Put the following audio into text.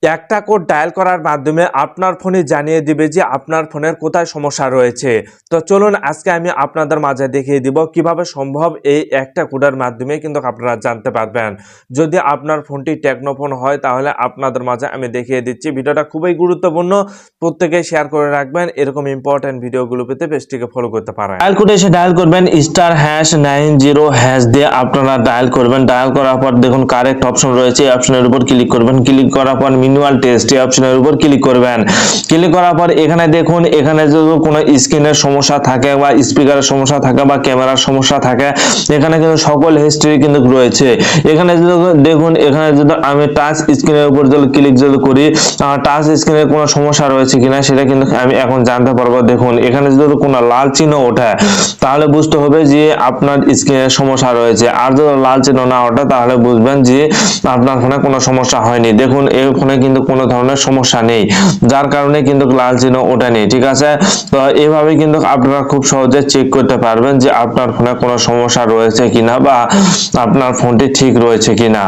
একটা code dial করার মাধ্যমে আপনার ফোনে জানিয়ে দিবে যে আপনার ফোনের কোথায় সমস্যা রয়েছে। তো চলুন আজকে আমি আপনাদের মাঝে দেখিয়ে দিব কিভাবে সম্ভব এই একটা কোডের মাধ্যমে কিন্তু আপনারা জানতে পারবেন। যদি আপনার ফোনটি টেকনো ফোন হয় তাহলে আপনাদের মাঝে আমি দেখিয়ে দিচ্ছি। ভিডিওটা খুবই গুরুত্বপূর্ণ, প্রত্যেকে শেয়ার করে রাখবেন। এরকম ইম্পর্টেন্ট ভিডিওগুলো পেতে পেজটিকে ফলো করতে পারেন। ডায়াল কোডে এসে ডায়াল করবেন *90# দিয়ে আপনারা ডায়াল করবেন। ডায়াল করার পর দেখুন কারেক্ট অপশন রয়েছে, এই অপশনের উপর ক্লিক করবেন। ক্লিক করার পর ম্যানুয়াল টেস্ট এই অপশনের উপর ক্লিক করবেন। ক্লিক করার পর এখানে দেখুন, এখানে যদি কোনো স্ক্রিনের সমস্যা থাকে বা স্পিকারের সমস্যা থাকে বা ক্যামেরার সমস্যা থাকে, এখানে কিন্তু সকল হিস্ট্রি কিন্তু রয়েছে। এখানে যদি দেখুন, এখানে যদি আমি টাচ স্ক্রিনের উপর যদি ক্লিক করি, টাচ স্ক্রিনের কোনো সমস্যা রয়েছে কিনা সেটা কিন্তু আমি এখন জানতে পারবো। দেখুন এখানে যদি কোনো লাল চিহ্ন ওঠে তাহলে বুঝতে হবে যে আপনার স্ক্রিনের সমস্যা রয়েছে, আর যদি লাল চিহ্ন না ওঠে তাহলে বুঝবেন যে আপনার ফোনে কোনো সমস্যা হয়নি। দেখুন এই ফোনে কিন্তু কোনো ধরনের সমস্যা নেই, যার কারণে কিন্তু লাল চিহ্ন ওঠেনি। ঠিক আছে, তো এইভাবে কিন্তু আপনারা খুব সহজে চেক করতে পারবেন যে আপনার ফোনে কোনো সমস্যা রয়েছে কিনা বা আপনার ফোনটি ঠিক রয়েছে কিনা।